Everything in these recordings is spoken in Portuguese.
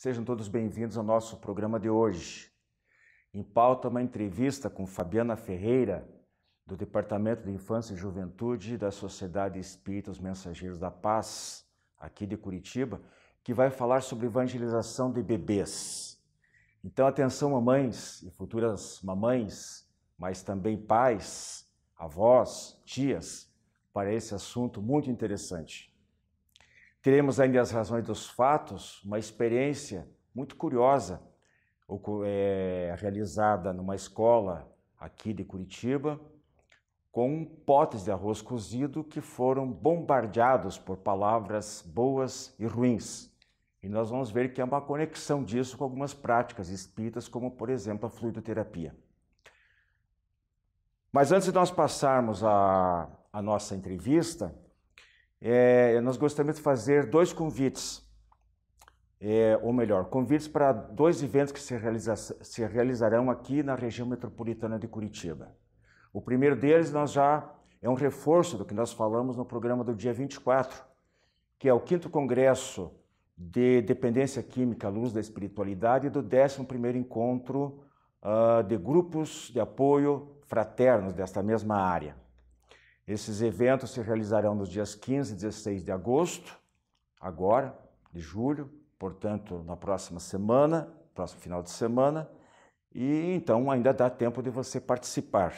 Sejam todos bem-vindos ao nosso programa de hoje. Em pauta, uma entrevista com Fabiana Ferreira, do Departamento de Infância e Juventude da Sociedade Espírita Os Mensageiros da Paz, aqui de Curitiba, que vai falar sobre evangelização de bebês. Então, atenção mamães e futuras mamães, mas também pais, avós, tias, para esse assunto muito interessante. Teremos ainda as razões dos fatos, uma experiência muito curiosa, realizada numa escola aqui de Curitiba, com potes de arroz cozido que foram bombardeados por palavras boas e ruins. E nós vamos ver que há uma conexão disso com algumas práticas espíritas, como, por exemplo, a fluidoterapia. Mas antes de nós passarmos a nossa entrevista, nós gostaríamos de fazer dois convites, convites para dois eventos que se realizarão aqui na região metropolitana de Curitiba. O primeiro deles é um reforço do que nós falamos no programa do dia 24, que é o 5º Congresso de Dependência Química à Luz da Espiritualidade e do 11º Encontro de Grupos de Apoio Fraternos desta mesma área. Esses eventos se realizarão nos dias 15 e 16 de agosto, agora, de julho, portanto, na próxima semana, próximo final de semana, e então ainda dá tempo de você participar.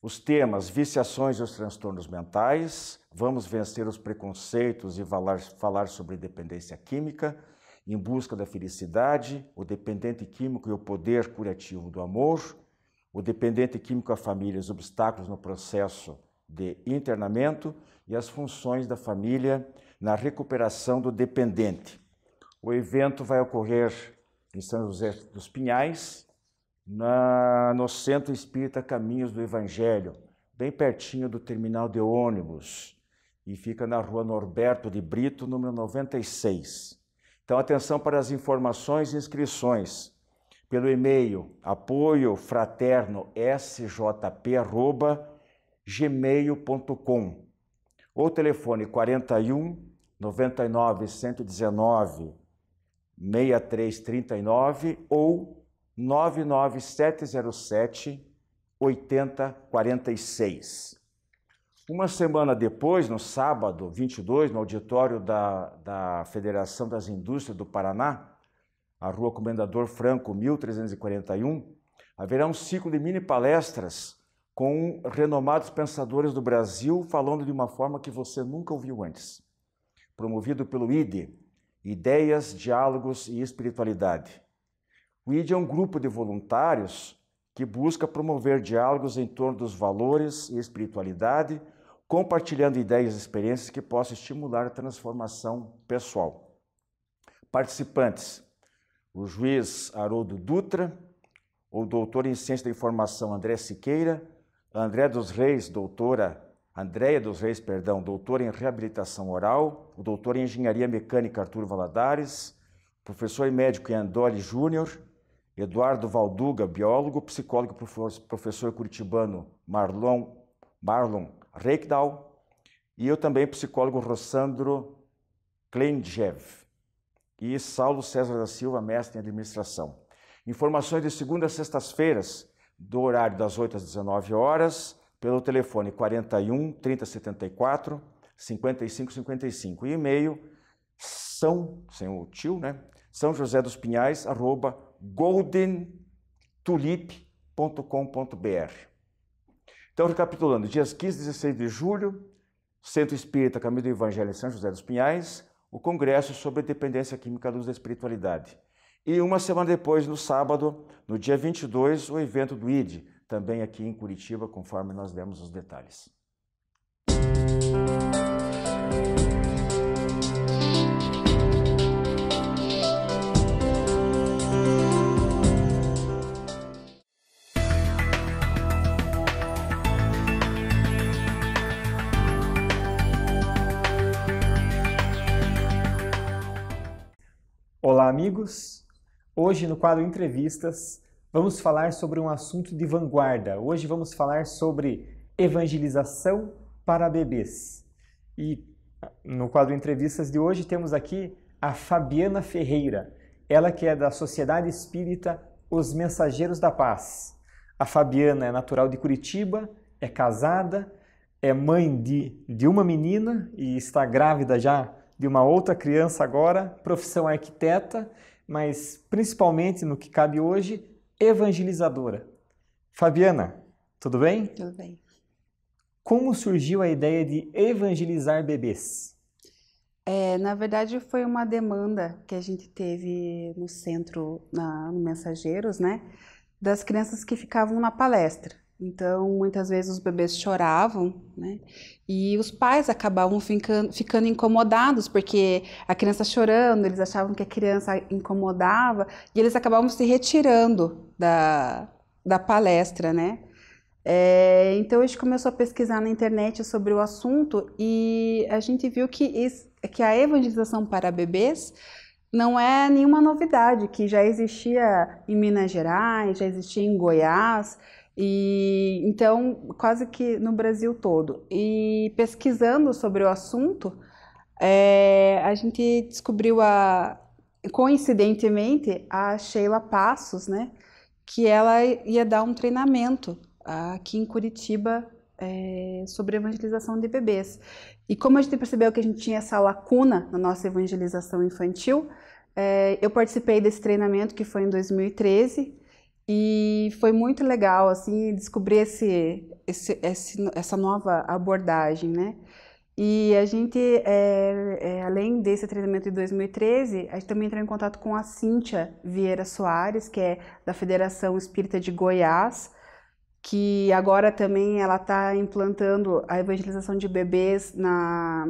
Os temas: viciações e os transtornos mentais, vamos vencer os preconceitos e falar sobre dependência química, em busca da felicidade, o dependente químico e o poder curativo do amor, o dependente químico, a família, os obstáculos no processo de internamento e as funções da família na recuperação do dependente. O evento vai ocorrer em São José dos Pinhais, no Centro Espírita Caminhos do Evangelho, bem pertinho do terminal de ônibus, e fica na rua Norberto de Brito, número 96. Então, atenção para as informações e inscrições pelo e-mail apoiofraternosjp@gmail.com ou telefone 41 99 119 6339 ou 99707 8046. Uma semana depois, no sábado 22, no auditório da Federação das Indústrias do Paraná, a Rua Comendador Franco, 1341, haverá um ciclo de mini palestras com renomados pensadores do Brasil, falando de uma forma que você nunca ouviu antes. Promovido pelo IDE, Ideias, Diálogos e Espiritualidade. O IDE é um grupo de voluntários que busca promover diálogos em torno dos valores e espiritualidade, compartilhando ideias e experiências que possam estimular a transformação pessoal. Participantes: o juiz Haroldo Dutra, o doutor em Ciência da Informação André Siqueira, Andréia dos Reis, doutora em Reabilitação Oral, o doutor em Engenharia Mecânica Arthur Valadares, professor e médico Andoli Júnior, Eduardo Valduga, biólogo, psicólogo e professor curitibano Marlon Reikdal, e eu também, psicólogo Rossandro Kleinjev, e Saulo César da Silva, mestre em administração. Informações de segunda a sextas-feiras, do horário das 8 às 19 horas, pelo telefone 41 3074 5555 e e-mail São José dos Pinhais, @goldentulip.com.br. Então, recapitulando, dias 15 e 16 de julho, Centro Espírita Caminho do Evangelho em São José dos Pinhais, o Congresso sobre Dependência Química à Luz da Espiritualidade. E uma semana depois, no sábado, no dia 22, o evento do IDE, também aqui em Curitiba, conforme nós demos os detalhes. Olá, amigos! Hoje, no quadro Entrevistas, vamos falar sobre um assunto de vanguarda. Hoje vamos falar sobre evangelização para bebês. E no quadro Entrevistas de hoje temos aqui a Fabiana Ferreira. ela que é da Sociedade Espírita Os Mensageiros da Paz. A Fabiana é natural de Curitiba, é casada, é mãe de uma menina e está grávida já de uma outra criança agora, profissão arquiteta, mas principalmente no que cabe hoje, evangelizadora. Fabiana, tudo bem? Tudo bem. Como surgiu a ideia de evangelizar bebês? Na verdade, foi uma demanda que a gente teve no centro, no Mensageiros, né? Das crianças que ficavam na palestra. Então, muitas vezes os bebês choravam, né? E os pais acabavam ficando incomodados, porque a criança chorando, eles achavam que a criança incomodava, e eles acabavam se retirando da palestra, né? Então a gente começou a pesquisar na internet sobre o assunto e a gente viu que a evangelização para bebês não é nenhuma novidade, que já existia em Minas Gerais, já existia em Goiás, e então quase que no Brasil todo. E pesquisando sobre o assunto, a gente descobriu coincidentemente a Sheila Passos, né? Que ela ia dar um treinamento aqui em Curitiba sobre evangelização de bebês. E como a gente percebeu que a gente tinha essa lacuna na nossa evangelização infantil, eu participei desse treinamento que foi em 2013 e foi muito legal assim descobrir essa nova abordagem, né? E a gente, além desse treinamento de 2013, a gente também entrou em contato com a Cíntia Vieira Soares, que é da Federação Espírita de Goiás, que agora também ela está implantando a evangelização de bebês na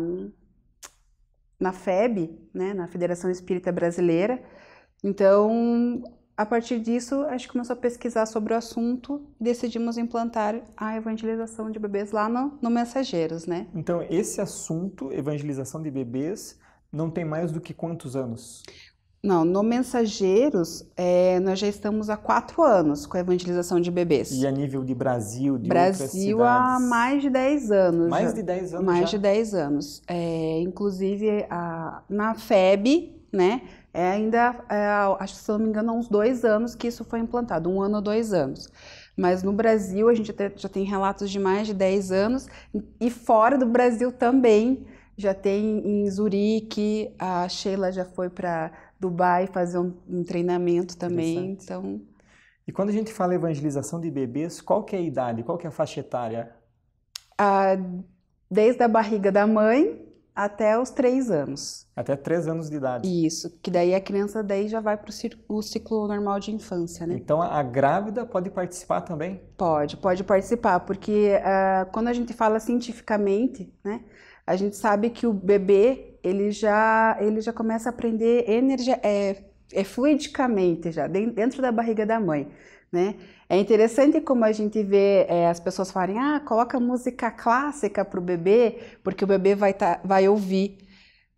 FEB, né, na Federação Espírita Brasileira. Então, a partir disso, a gente começou a pesquisar sobre o assunto e decidimos implantar a evangelização de bebês lá no Mensageiros, né? Então, esse assunto, evangelização de bebês, não tem mais do que quantos anos? Não, no Mensageiros, nós já estamos há 4 anos com a evangelização de bebês. E a nível de Brasil, de outras cidades? Brasil há mais de 10 anos. Mais de 10 anos mais já? de 10 anos. Inclusive, na FEB, né, acho que se não me engano, há uns 2 anos que isso foi implantado, 1 ano ou 2 anos. Mas no Brasil, a gente já tem relatos de mais de 10 anos, e fora do Brasil também, já tem em Zurique, a Sheila já foi para Dubai fazer um treinamento também, então... E quando a gente fala evangelização de bebês, qual que é a idade, qual que é a faixa etária? Desde a barriga da mãe até os 3 anos. Até 3 anos de idade. Isso, que daí a criança já vai para o ciclo normal de infância, né? Então a grávida pode participar também? Pode participar, porque quando a gente fala cientificamente, né, a gente sabe que o bebê ele já começa a aprender fluidicamente já, dentro da barriga da mãe, né? É interessante como a gente vê as pessoas falarem, coloca música clássica para o bebê, porque o bebê vai ouvir.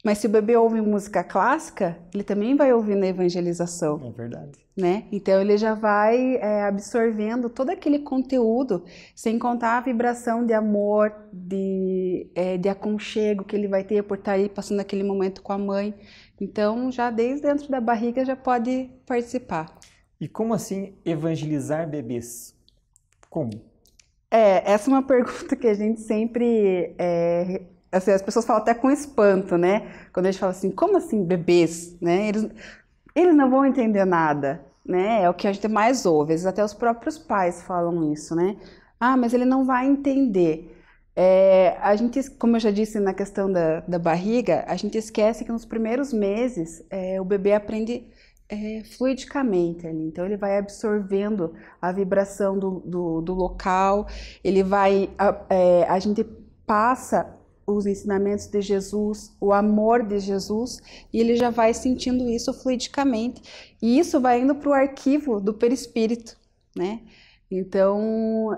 Mas se o bebê ouve música clássica, ele também vai ouvir na evangelização. É verdade. Né? Então ele já vai absorvendo todo aquele conteúdo, sem contar a vibração de amor, de aconchego que ele vai ter por estar aí passando aquele momento com a mãe. Então já desde dentro da barriga já pode participar. E como assim evangelizar bebês? Como? Essa é uma pergunta que a gente sempre... assim, as pessoas falam até com espanto, né? Quando a gente fala assim, como assim bebês? Né? Eles não vão entender nada, né? É o que a gente mais ouve. Às vezes até os próprios pais falam isso, né? Mas ele não vai entender. A gente, como eu já disse na questão da barriga, a gente esquece que nos primeiros meses o bebê aprende fluidicamente ali. Então ele vai absorvendo a vibração do local, ele vai... a gente passa os ensinamentos de Jesus, o amor de Jesus, e ele já vai sentindo isso fluidicamente. E isso vai indo para o arquivo do perispírito, né? Então,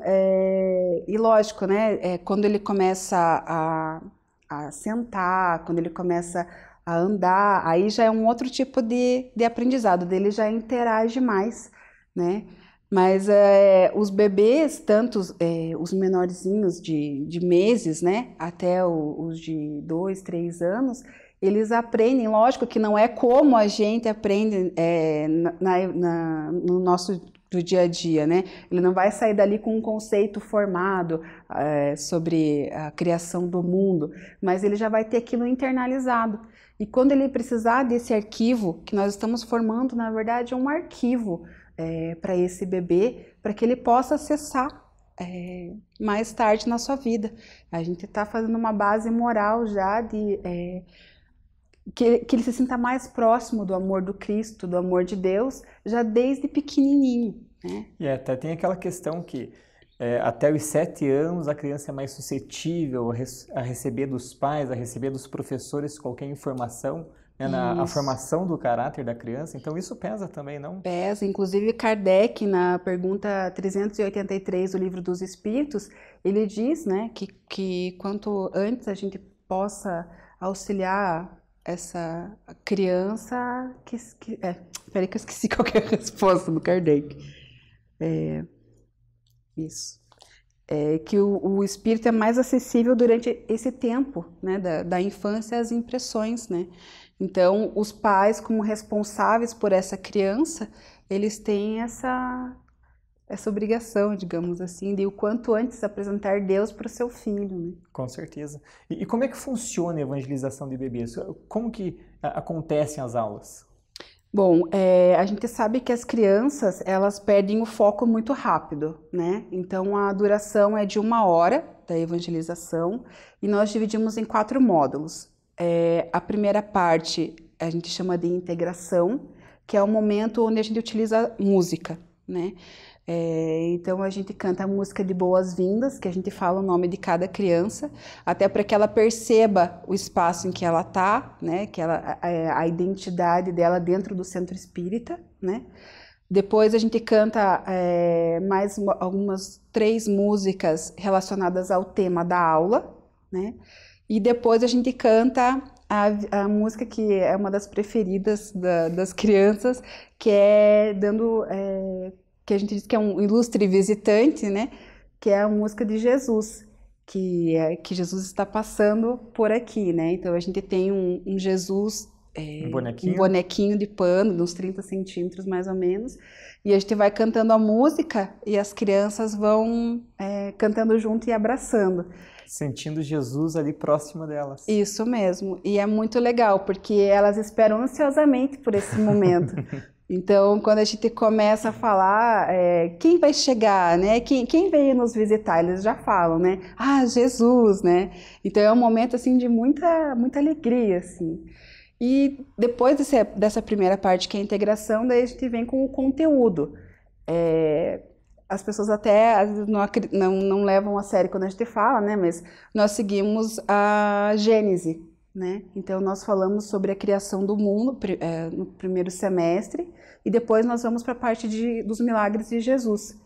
e lógico, né? Quando ele começa a sentar, quando ele começa a andar, aí já é um outro tipo de aprendizado, dele já interage mais, né? Mas os bebês, tanto os menorzinhos de meses, né, até os de 2, 3 anos, eles aprendem, lógico que não é como a gente aprende no nosso do dia a dia, né? Ele não vai sair dali com um conceito formado sobre a criação do mundo, mas ele já vai ter aquilo internalizado. E quando ele precisar desse arquivo, que nós estamos formando, na verdade, é um arquivo para esse bebê, para que ele possa acessar mais tarde na sua vida. A gente está fazendo uma base moral já de que ele se sinta mais próximo do amor do Cristo, do amor de Deus, já desde pequenininho, né? E até tem aquela questão que até os 7 anos a criança é mais suscetível a receber dos pais, a receber dos professores qualquer informação, né, a formação do caráter da criança. Então isso pesa também, não? Pesa. Inclusive Kardec, na pergunta 383 do Livro dos Espíritos, ele diz, né, que quanto antes a gente possa auxiliar essa criança peraí que eu esqueci qual que é a resposta do Kardec. Isso. Que o espírito é mais acessível durante esse tempo, né, da infância às impressões, né? Então, os pais, como responsáveis por essa criança, eles têm essa obrigação, digamos assim, de o quanto antes apresentar Deus para o seu filho, né? Com certeza. E como é que funciona a evangelização de bebês? Como que acontecem as aulas? Bom, a gente sabe que as crianças, elas perdem o foco muito rápido, né? Então, a duração é de 1 hora da evangelização e nós dividimos em 4 módulos. A primeira parte a gente chama de integração, que é o momento onde a gente utiliza música, né? Então a gente canta a música de boas-vindas, que a gente fala o nome de cada criança, até para que ela perceba o espaço em que ela está, né? Que a identidade dela dentro do centro espírita, né? Depois a gente canta mais algumas 3 músicas relacionadas ao tema da aula, né? E depois a gente canta a música que é uma das preferidas das crianças, que é que a gente diz que é um ilustre visitante, né? Que é a música de Jesus, que Jesus está passando por aqui, né? Então a gente tem um Jesus, um bonequinho de pano, de uns 30 centímetros mais ou menos, e a gente vai cantando a música e as crianças vão cantando junto e abraçando. Sentindo Jesus ali próximo delas. Isso mesmo, e é muito legal, porque elas esperam ansiosamente por esse momento. Então, quando a gente começa a falar, quem vai chegar, né? Quem veio nos visitar? Eles já falam, né? Ah, Jesus, né? Então, é um momento, assim, de muita, muita alegria, assim. E depois dessa primeira parte, que é a integração, daí a gente vem com o conteúdo. As pessoas até não levam a sério quando a gente fala, né? Mas nós seguimos a Gênese, né? Então, nós falamos sobre a criação do mundo no primeiro semestre e depois nós vamos para a parte dos milagres de Jesus.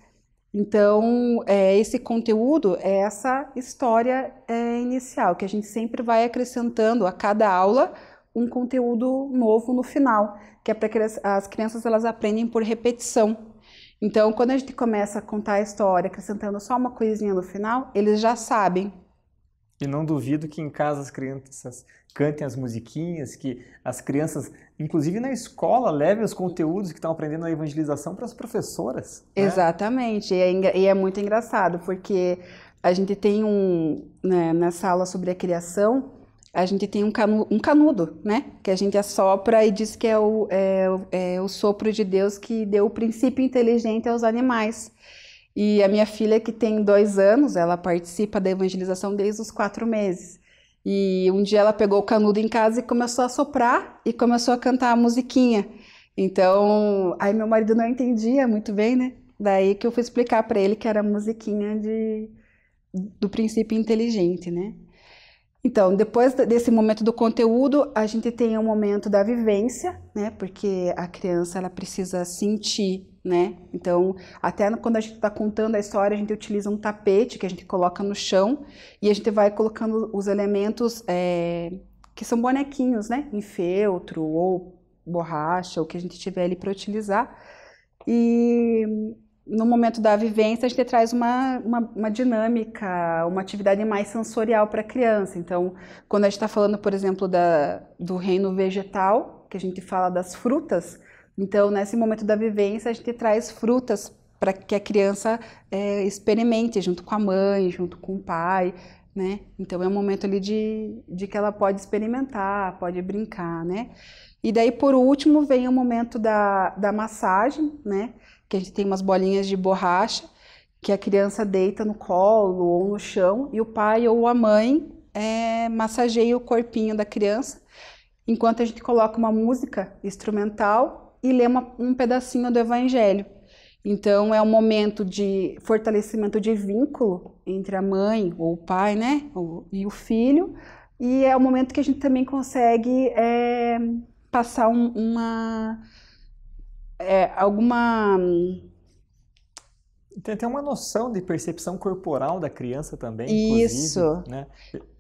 Então, esse conteúdo é essa história inicial, que a gente sempre vai acrescentando a cada aula um conteúdo novo no final, que é para que as crianças elas aprendem por repetição. Então, quando a gente começa a contar a história, acrescentando só uma coisinha no final, eles já sabem. E não duvido que em casa as crianças cantem as musiquinhas, que as crianças, inclusive na escola, levem os conteúdos que estão aprendendo na evangelização para as professoras. Né? Exatamente, e é muito engraçado, porque a gente tem né, nessa aula sobre a criação, a gente tem um canudo, né? Que a gente assopra e diz que é o sopro de Deus que deu o princípio inteligente aos animais. E a minha filha, que tem 2 anos, ela participa da evangelização desde os 4 meses. E um dia ela pegou o canudo em casa e começou a soprar e começou a cantar a musiquinha. Então, aí meu marido não entendia muito bem, né? Daí que eu fui explicar para ele que era a musiquinha do princípio inteligente, né? Então, depois desse momento do conteúdo, a gente tem o momento da vivência, né? Porque a criança, ela precisa sentir, né? Então, até quando a gente está contando a história, a gente utiliza um tapete que a gente coloca no chão e a gente vai colocando os elementos que são bonequinhos, né? Em feltro ou borracha, o que a gente tiver ali para utilizar. E no momento da vivência, a gente traz uma dinâmica, uma atividade mais sensorial para a criança. Então, quando a gente está falando, por exemplo, do reino vegetal, que a gente fala das frutas, então, nesse momento da vivência, a gente traz frutas para que a criança experimente junto com a mãe, junto com o pai, né? Então, é um momento ali de que ela pode experimentar, pode brincar, né? E daí, por último, vem o momento da massagem, né? Que a gente tem umas bolinhas de borracha, que a criança deita no colo ou no chão, e o pai ou a mãe massageia o corpinho da criança, enquanto a gente coloca uma música instrumental e lê um pedacinho do Evangelho. Então, é um momento de fortalecimento de vínculo entre a mãe ou o pai, né, e o filho, e é um momento que a gente também consegue passar alguma... Tem até uma noção de percepção corporal da criança também, Isso. Inclusive, né?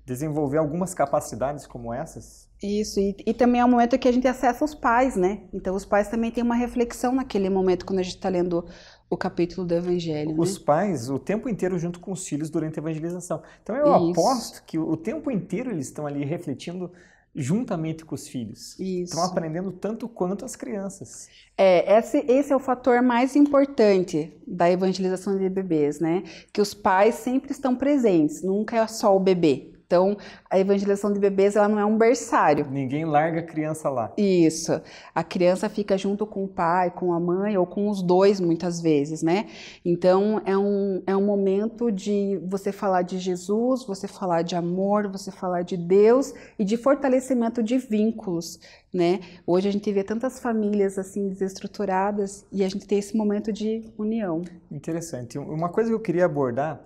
Desenvolver algumas capacidades como essas. Isso, e também é um momento que a gente acessa os pais, né? Então, os pais também têm uma reflexão naquele momento, quando a gente está lendo o capítulo do Evangelho. Os pais, o tempo inteiro junto com os filhos durante a evangelização. Então, eu aposto que o tempo inteiro eles estão ali refletindo juntamente com os filhos. Isso. Estão aprendendo tanto quanto as crianças. Esse é o fator mais importante da evangelização de bebês, né? Que os pais sempre estão presentes, nunca é só o bebê. Então, a evangelização de bebês, ela não é um berçário. Ninguém larga a criança lá. Isso. A criança fica junto com o pai, com a mãe, ou com os dois, muitas vezes, né? Então, é um momento de você falar de Jesus, você falar de amor, você falar de Deus e de fortalecimento de vínculos, né? Hoje a gente vê tantas famílias, assim, desestruturadas e a gente tem esse momento de união. Interessante. Uma coisa que eu queria abordar,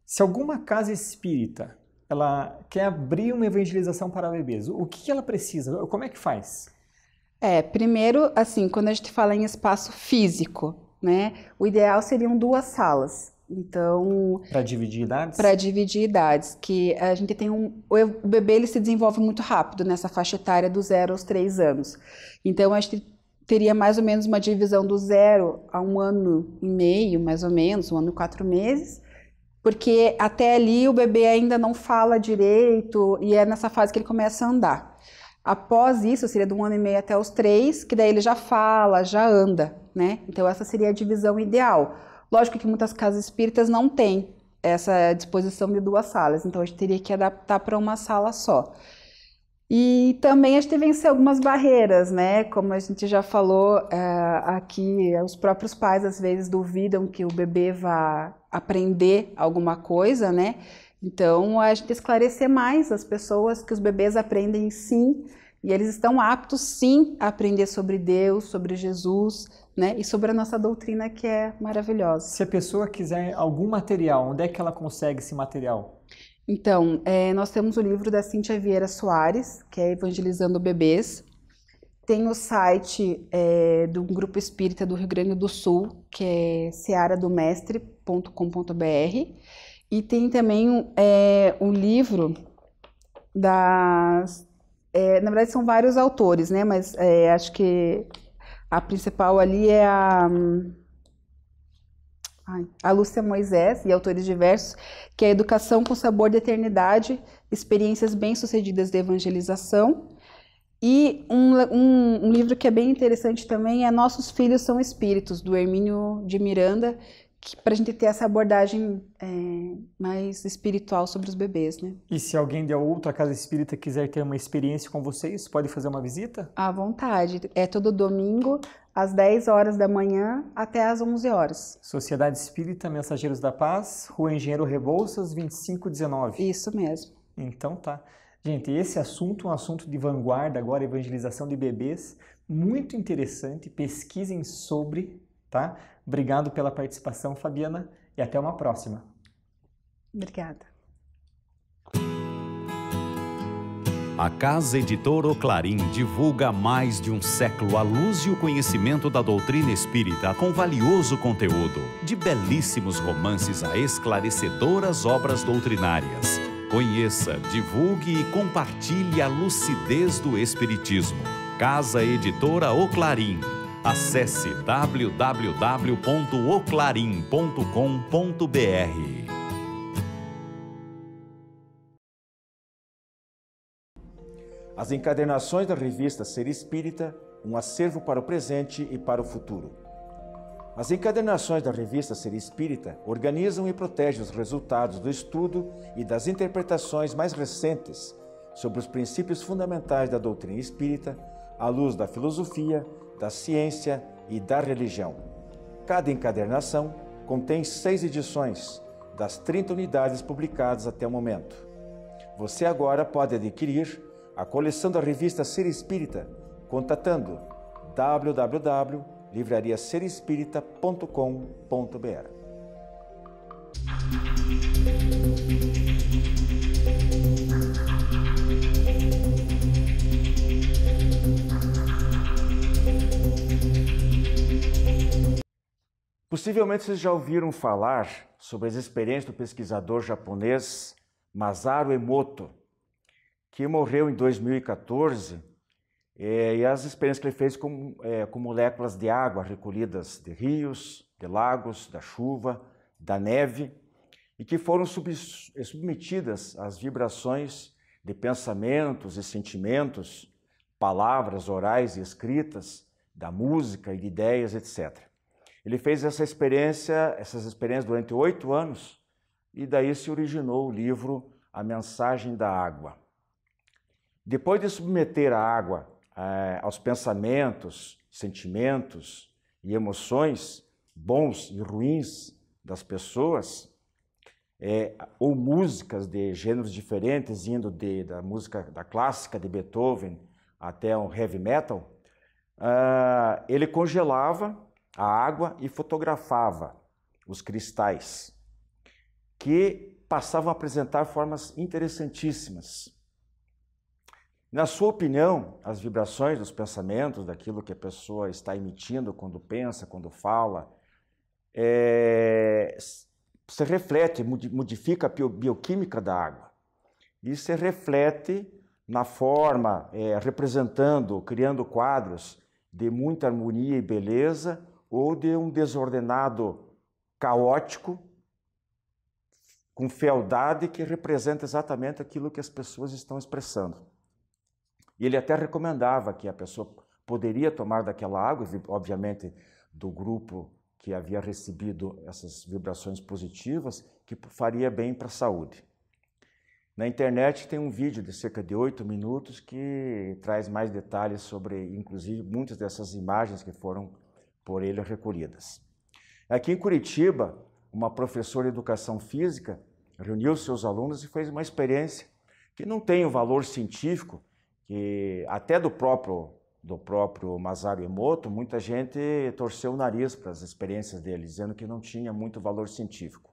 se alguma casa espírita ela quer abrir uma evangelização para bebês, o que ela precisa? Como é que faz? Primeiro, assim, quando a gente fala em espaço físico, né, o ideal seriam 2 salas. Então... Para dividir idades? Para dividir idades, que a gente tem o bebê, ele se desenvolve muito rápido nessa faixa etária dos 0 aos 3 anos. Então, a gente teria mais ou menos uma divisão do 0 a 1 ano e meio, mais ou menos, 1 ano e 4 meses, porque até ali o bebê ainda não fala direito e é nessa fase que ele começa a andar. Após isso, seria de 1 ano e meio até os 3, que daí ele já fala, já anda, né? Então essa seria a divisão ideal. Lógico que muitas casas espíritas não têm essa disposição de 2 salas, então a gente teria que adaptar para uma sala só. E também a gente vence algumas barreiras, né? Como a gente já falou aqui, os próprios pais às vezes duvidam que o bebê vá aprender alguma coisa, né? Então, a gente esclarecer mais as pessoas que os bebês aprendem sim, e eles estão aptos sim a aprender sobre Deus, sobre Jesus, né? E sobre a nossa doutrina, que é maravilhosa. Se a pessoa quiser algum material, onde é que ela consegue esse material? Então, nós temos o livro da Cíntia Vieira Soares, que é Evangelizando Bebês. Tem o site do Grupo Espírita do Rio Grande do Sul, que é searadomestre.com.br. E tem também o livro das... na verdade, são vários autores, né? Mas acho que a principal ali é a Lúcia Moisés e autores diversos, que é Educação com Sabor de Eternidade, Experiências Bem-Sucedidas de Evangelização. E um livro que é bem interessante também é Nossos Filhos São Espíritos, do Hermínio de Miranda, para a gente ter essa abordagem mais espiritual sobre os bebês, né? E se alguém de outra casa espírita quiser ter uma experiência com vocês, pode fazer uma visita? À vontade. É todo domingo, às 10 horas da manhã até às 11 horas. Sociedade Espírita Mensageiros da Paz, Rua Engenheiro Rebouças, 2519. Isso mesmo. Então tá. Gente, esse assunto é um assunto de vanguarda agora, evangelização de bebês, muito interessante, pesquisem sobre, tá? Obrigado pela participação, Fabiana, e até uma próxima. Obrigada. A Casa Editora Oclarim divulga há mais de um século a luz e o conhecimento da doutrina espírita com valioso conteúdo, de belíssimos romances a esclarecedoras obras doutrinárias. Conheça, divulgue e compartilhe a lucidez do Espiritismo. Casa Editora Oclarim. Acesse www.oclarim.com.br. As encadernações da revista Ser Espírita, um acervo para o presente e para o futuro. As encadernações da revista Ser Espírita organizam e protegem os resultados do estudo e das interpretações mais recentes sobre os princípios fundamentais da doutrina espírita, à luz da filosofia, da ciência e da religião. Cada encadernação contém 6 edições, das 30 unidades publicadas até o momento. Você agora pode adquirir a coleção da revista Ser Espírita contatando www.livrariaserespirita.com.br. Possivelmente vocês já ouviram falar sobre as experiências do pesquisador japonês Masaru Emoto, que morreu em 2014, e as experiências que ele fez com moléculas de água recolhidas de rios, de lagos, da chuva, da neve, e que foram submetidas às vibrações de pensamentos e sentimentos, palavras orais e escritas, da música e de ideias, etc. Ele fez essas experiências durante 8 anos, e daí se originou o livro A Mensagem da Água. Depois de submeter a água aos pensamentos, sentimentos e emoções bons e ruins das pessoas, ou músicas de gêneros diferentes, indo da música da clássica de Beethoven até o heavy metal, ele congelava a água e fotografava os cristais, que passavam a apresentar formas interessantíssimas. Na sua opinião, as vibrações dos pensamentos, daquilo que a pessoa está emitindo quando pensa, quando fala, se reflete, modifica a bioquímica da água. E se reflete na forma, representando, criando quadros de muita harmonia e beleza, ou de um desordenado caótico, com fealdade, que representa exatamente aquilo que as pessoas estão expressando. E ele até recomendava que a pessoa poderia tomar daquela água, obviamente do grupo que havia recebido essas vibrações positivas, que faria bem para a saúde. Na internet tem um vídeo de cerca de 8 minutos que traz mais detalhes sobre, inclusive, muitas dessas imagens que foram por ele recolhidas. Aqui em Curitiba, uma professora de educação física reuniu seus alunos e fez uma experiência que não tem o valor científico, que até do próprio Masaru Emoto, muita gente torceu o nariz para as experiências dele, dizendo que não tinha muito valor científico.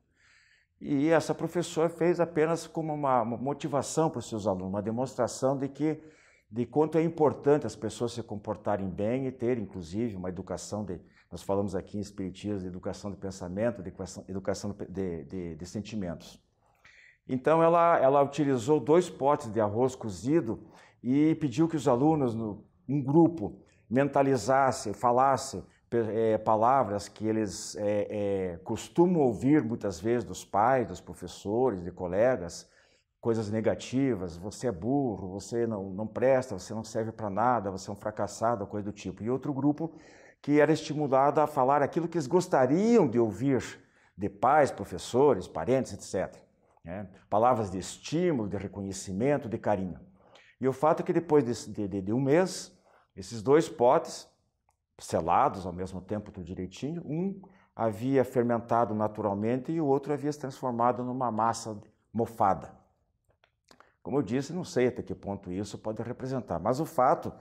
E essa professora fez apenas como uma motivação para os seus alunos, uma demonstração de quanto é importante as pessoas se comportarem bem e ter, inclusive, uma educação nós falamos aqui em Espiritismo, de educação de pensamento, de educação de sentimentos. Então, ela utilizou 2 potes de arroz cozido e pediu que os alunos, um grupo, mentalizassem, falassem palavras que eles costumam ouvir muitas vezes dos pais, dos professores, de colegas, coisas negativas, você é burro, você não presta, você não serve para nada, você é um fracassado, coisa do tipo. E outro grupo que era estimulado a falar aquilo que eles gostariam de ouvir de pais, professores, parentes, etc. Palavras de estímulo, de reconhecimento, de carinho. E o fato é que depois de um mês, esses 2 potes, selados ao mesmo tempo, tudo direitinho, um havia fermentado naturalmente e o outro havia se transformado numa massa mofada. Como eu disse, não sei até que ponto isso pode representar, mas o fato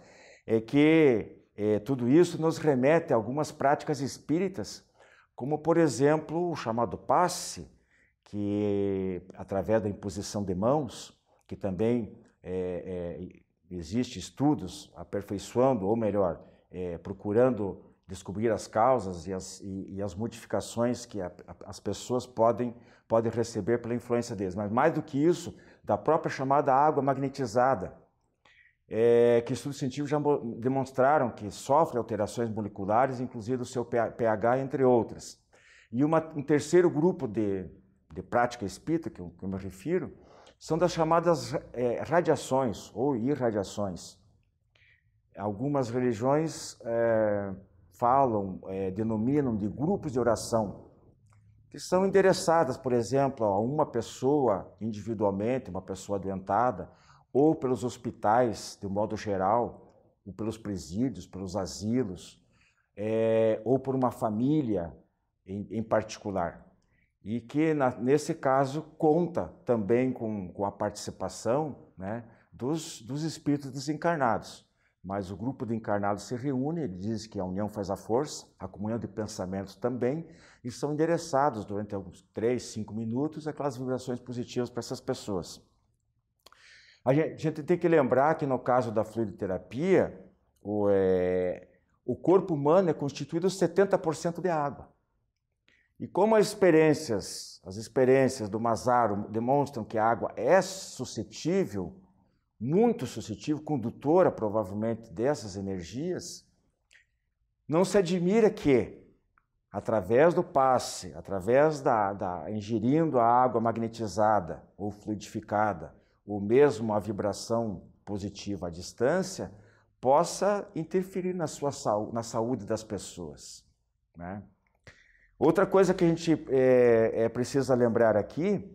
é que tudo isso nos remete a algumas práticas espíritas, como, por exemplo, o chamado passe, que, através da imposição de mãos, que também existe estudos aperfeiçoando, ou melhor, procurando descobrir as causas e as modificações que as pessoas podem receber pela influência deles. Mas mais do que isso, da própria chamada água magnetizada, que estudos científicos já demonstraram que sofre alterações moleculares, inclusive o seu pH, entre outras. E um terceiro grupo de prática espírita, que eu me refiro, são das chamadas radiações ou irradiações. Algumas religiões denominam de grupos de oração, que são endereçadas, por exemplo, a uma pessoa individualmente, uma pessoa adoentada, ou pelos hospitais, de um modo geral, ou pelos presídios, pelos asilos, ou por uma família em particular. E que, nesse caso, conta também com a participação, né, dos espíritos desencarnados. Mas o grupo de encarnados se reúne, ele diz que a união faz a força, a comunhão de pensamentos também, e são endereçados durante alguns 3, 5 minutos aquelas vibrações positivas para essas pessoas. A gente tem que lembrar que no caso da fluidoterapia, o corpo humano é constituído 70% de água. E como as experiências do Masaru demonstram que a água é suscetível, muito suscetível, condutora provavelmente dessas energias, não se admira que, através do passe, através ingerindo a água magnetizada ou fluidificada, ou mesmo a vibração positiva à distância, possa interferir na saúde das pessoas, né? Outra coisa que a gente precisa lembrar aqui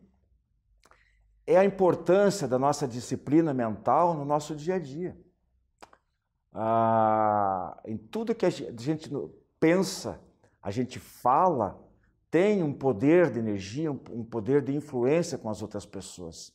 é a importância da nossa disciplina mental no nosso dia a dia. Em tudo que a gente pensa, a gente fala, tem um poder de energia, um poder de influência com as outras pessoas.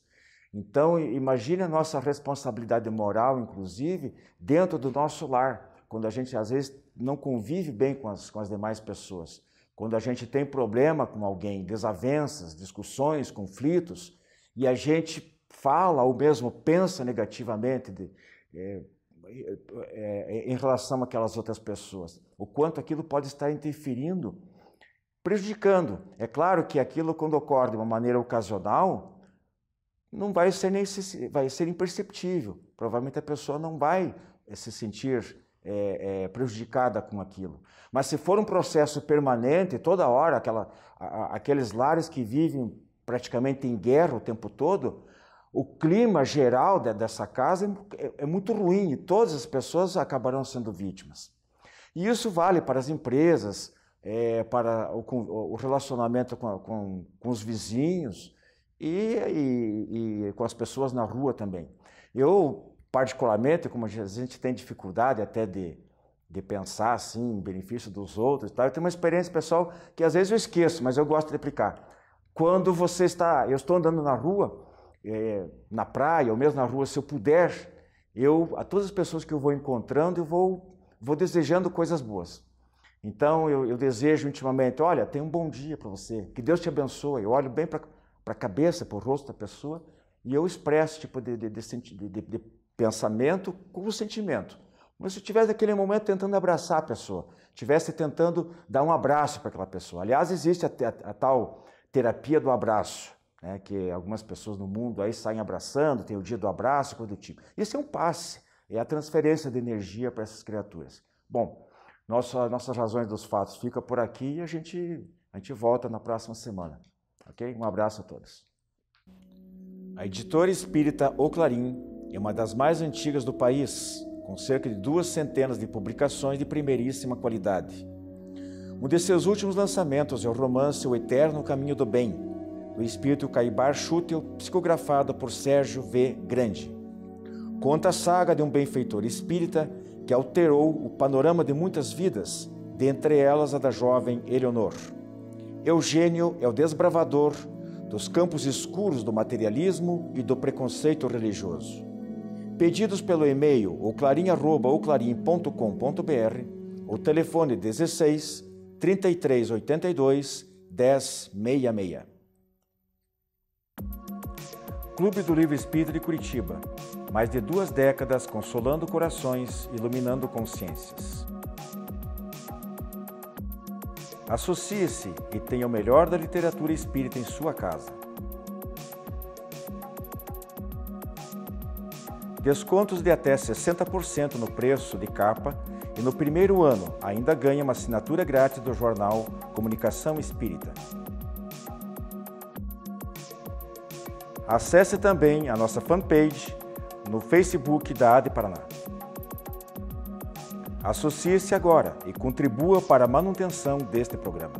Então, imagine a nossa responsabilidade moral, inclusive, dentro do nosso lar, quando a gente, às vezes, não convive bem com as demais pessoas. Quando a gente tem problema com alguém, desavenças, discussões, conflitos, e a gente fala ou mesmo pensa negativamente em relação àquelas outras pessoas, o quanto aquilo pode estar interferindo, prejudicando. É claro que aquilo, quando ocorre de uma maneira ocasional, não vai ser imperceptível. Provavelmente a pessoa não vai se sentir prejudicada com aquilo. Mas se for um processo permanente, toda hora, aqueles lares que vivem praticamente em guerra o tempo todo, o clima geral dessa casa é muito ruim e todas as pessoas acabarão sendo vítimas. E isso vale para as empresas, para o relacionamento com os vizinhos e com as pessoas na rua também. Eu, particularmente, como a gente tem dificuldade até de pensar assim, em benefício dos outros e tal, eu tenho uma experiência pessoal que às vezes eu esqueço, mas eu gosto de aplicar. Quando eu estou andando na rua, na praia, ou mesmo na rua, se eu puder, a todas as pessoas que eu vou encontrando, eu vou desejando coisas boas. Então, eu desejo intimamente, olha, tenha um bom dia para você, que Deus te abençoe. Eu olho bem para a cabeça, para o rosto da pessoa, e eu expresso tipo de pensamento com o sentimento. Mas se eu estivesse naquele momento tentando abraçar a pessoa, estivesse tentando dar um abraço para aquela pessoa. Aliás, existe a tal terapia do abraço, né, que algumas pessoas no mundo aí saem abraçando, tem o dia do abraço, coisa do tipo. Isso é um passe, é a transferência de energia para essas criaturas. Bom, nossas razões dos fatos ficam por aqui e a gente volta na próxima semana. Ok? Um abraço a todos. A editora espírita O Clarim é uma das mais antigas do país, com cerca de 200 de publicações de primeiríssima qualidade. Um de seus últimos lançamentos é o romance O Eterno Caminho do Bem, do espírito Caibar Schutel, psicografado por Sérgio V. Grande. Conta a saga de um benfeitor espírita que alterou o panorama de muitas vidas, dentre elas a da jovem Eleonor. Eugênio é o desbravador dos campos escuros do materialismo e do preconceito religioso. Pedidos pelo e-mail oclarim@oclarim.com.br ou telefone 16 3382 1066. Clube do Livro Espírita de Curitiba. Mais de 2 décadas consolando corações, iluminando consciências. Associe-se e tenha o melhor da literatura espírita em sua casa. descontos de até 60% no preço de capa e no primeiro ano ainda ganha uma assinatura grátis do jornal Comunicação Espírita. Acesse também a nossa fanpage no Facebook da AD Paraná. Associe-se agora e contribua para a manutenção deste programa.